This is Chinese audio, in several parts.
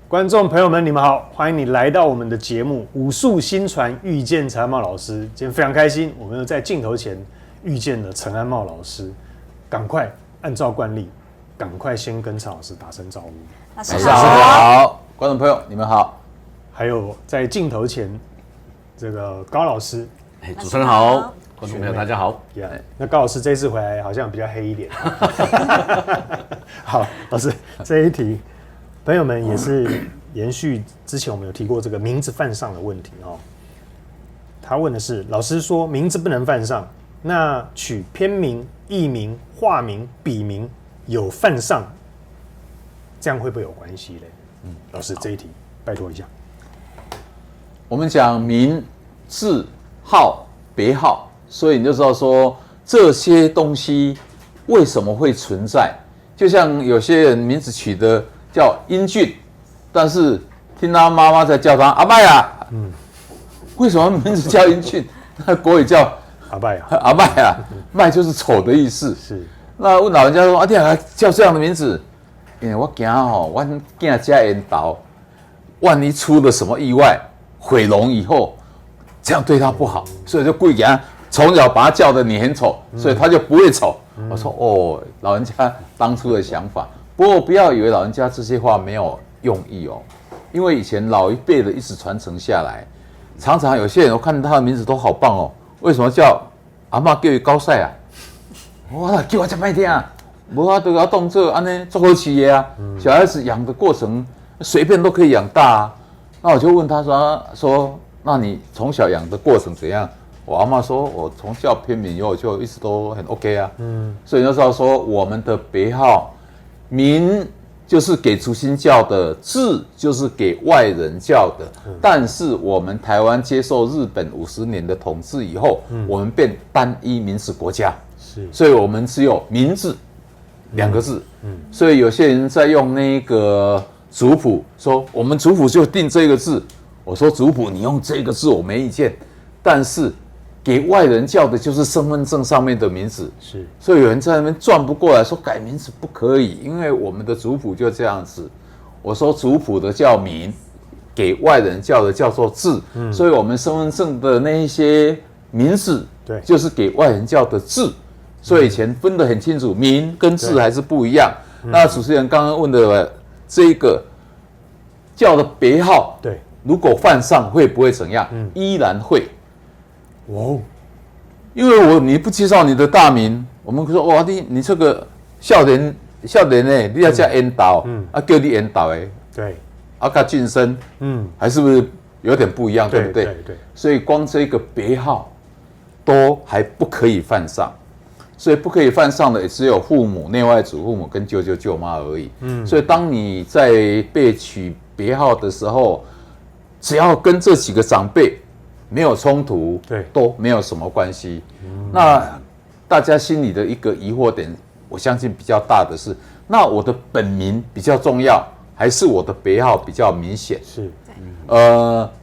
观众朋友们，你们好，欢迎你来到我们的节目《武术新传遇见陈安茂老师》。今天非常开心，我们又在镜头前遇见了陈安茂老师。赶快按照惯例，赶快先跟陈老师打声招呼。老师好，观众朋友你们好。还有在镜头前这个高老师，主持人好，观众朋友大家好。那高老师这次回来好像比较黑一点。好，老师这一题。朋友们也是延续之前我们有提过这个名字犯上的问题哦。他问的是，老师说名字不能犯上，那取偏名、艺名、化名、笔名有犯上，这样会不会有关系嘞？老师这一题拜托一下。我们讲名、字、号、别号，所以你就知道说这些东西为什么会存在。就像有些人名字取得叫英俊，但是听他妈妈在叫他阿麦啊，为什么名字叫英俊？那国语叫阿麦啊，阿麦啊，麦就是丑的意思。是。那问老人家说：“啊，你还叫这样的名字？因为我惊吼，我囝家缘投，万一出了什么意外，毁容以后，这样对他不好，所以就故意给他从小把他叫的你很丑，所以他就不会丑。”我说：“哦，老人家当初的想法。”不过不要以为老人家这些话没有用意哦，因为以前老一辈的一直传承下来，常常有些人我看他的名字都好棒哦，为什么叫阿嬷叫伊高赛啊？哇，叫我这歹听啊，无法都要动作安尼做好企业啊。小孩子养的过程随便都可以养大啊。那我就问他说，那你从小养的过程怎样？我阿嬷说，我从小偏名以后就一直都很 OK 啊。所以那时候说我们的别号。名就是给主心叫的，字就是给外人叫的。但是我们台湾接受日本50年的统治以后，我们变单一民主国家，所以我们只有名字2个字。所以有些人在用那个族谱，说我们族谱就定这个字。我说族谱你用这个字我没意见，但是给外人叫的就是身份证上面的名字，是，所以有人在那边转不过来，说改名字不可以，因为我们的族谱就这样子。我说族谱的叫名，给外人叫的叫做字，所以我们身份证的那一些名字，对，就是给外人叫的字，所以以前分得很清楚，名跟字还是不一样。那主持人刚刚问的这个叫的别号，对，如果犯上会不会怎样？依然会。哦，因为你不介绍你的大名，我们说哇，你这个少年呢，你要叫烟导，叫你烟导哎，对，叫俊生，还是不是有点不一样，对不对？对，所以光这个别号都还不可以犯上，所以不可以犯上的也只有父母、内外祖父母跟舅舅舅妈而已。所以当你在被取别号的时候，只要跟这几个长辈没有冲突，对，都没有什么关系。那大家心里的一个疑惑点，我相信比较大的是，那我的本名比较重要，还是我的别号比较明显？是，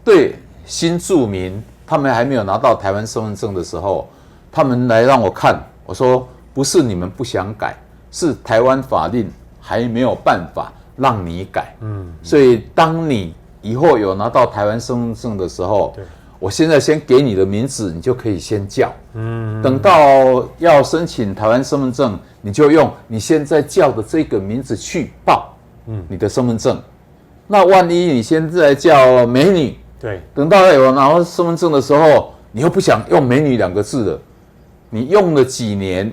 对新住民，他们还没有拿到台湾身份证的时候，他们来让我看，我说不是你们不想改，是台湾法令还没有办法让你改。所以当你以后有拿到台湾身份证的时候，对，我现在先给你的名字，你就可以先叫。等到要申请台湾身份证，你就用你现在叫的这个名字去报你的身份证。那万一你现在叫美女，对，等到有拿到身份证的时候，你又不想用美女2个字了，你用了几年，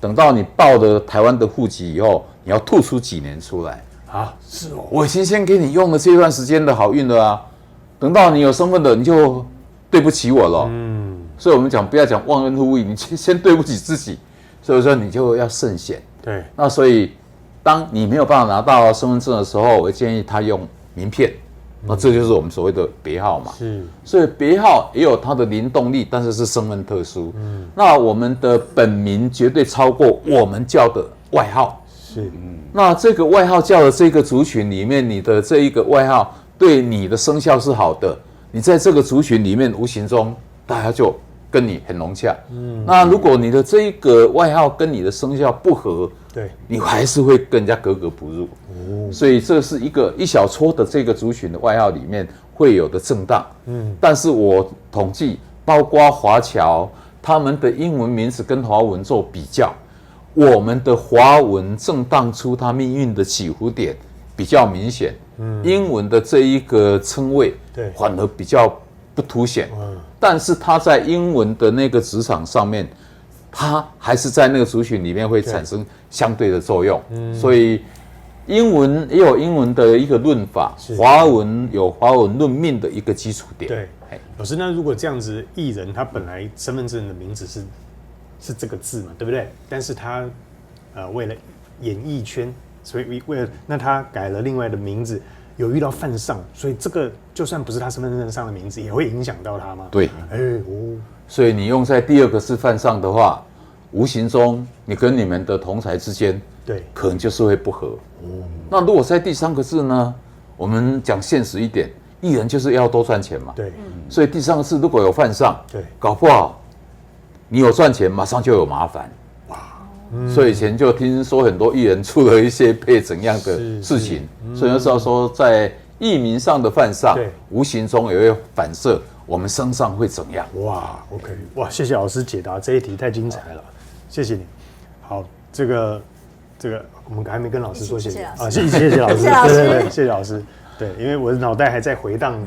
等到你报了台湾的户籍以后，你要吐出几年出来啊？是哦，我已经先给你用了这段时间的好运了啊，等到你有身份的，你就对不起我了。所以我们讲不要讲忘恩负义，你先对不起自己，所以说你就要慎选。对，那所以当你没有办法拿到身份证的时候，我建议他用名片，那这就是我们所谓的别号嘛。是，所以别号也有它的灵动力，但是是身份特殊。那我们的本名绝对超过我们叫的外号。是，那这个外号叫的这个族群里面，你的这一个外号对你的生肖是好的，你在这个族群里面无形中大家就跟你很融洽。那如果你的这一个外号跟你的生肖不合，对，你还是会跟人家格格不入。所以这是一小撮的这个族群的外号里面会有的震荡。但是我统计，包括华侨他们的英文名字跟华文做比较，我们的华文震荡出它命运的起伏点比较明显。英文的这一个称谓，对，反而比较不凸显。但是它在英文的那个职场上面，它还是在那个族群里面会产生相对的作用。所以英文也有英文的一个论法，华文有华文论命的一个基础点。对，老师，那如果这样子，艺人他本来身份证的名字是这个字嘛，对不对？但是他为了演艺圈，所以为了那他改了另外的名字，有遇到犯上，所以这个就算不是他身份证上的名字，也会影响到他吗？对，哦，所以你用在第二个是犯上的话，无形中你跟你们的同才之间，对，可能就是会不合。那如果在第三个字呢？我们讲现实一点，艺人就是要多赚钱嘛。对，所以第三个字如果有犯上，对，搞不好你有赚钱，马上就有麻烦。所以以前就听说很多艺人出了一些被怎样的事情，所以就知道说在艺名上的犯上，无形中也会反射我们身上会怎样。哇 ，OK， 哇，谢谢老师解答这一题，太精彩了，谢谢你。好，这个我们还没跟老师说谢谢啊，谢谢老师，对，谢谢老师。对，因为我的脑袋还在回荡，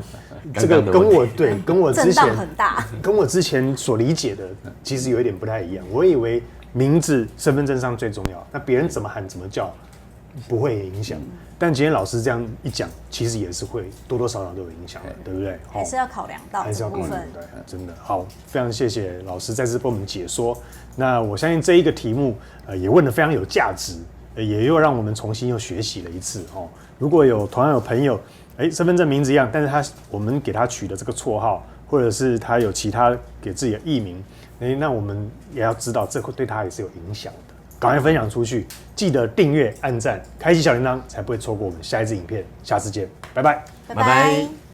这个跟我之前很大，跟我之前所理解的其实有一点不太一样。我以为名字身份证上最重要，那别人怎么喊怎么叫不会影响。但今天老师这样一讲，其实也是会多多少少都有影响的，对不对？还是要考量到这部分。对，真的好，非常谢谢老师再次帮我们解说。那我相信这一个题目也问得非常有价值，也又让我们重新又学习了一次哦。如果同样有朋友，身份证名字一样，但是我们给他取的这个绰号，或者是他有其他给自己的艺名，那我们也要知道，这会对他也是有影响的。赶快分享出去，记得订阅、按赞、开启小铃铛，才不会错过我们下一支影片。下次见，拜拜，拜拜。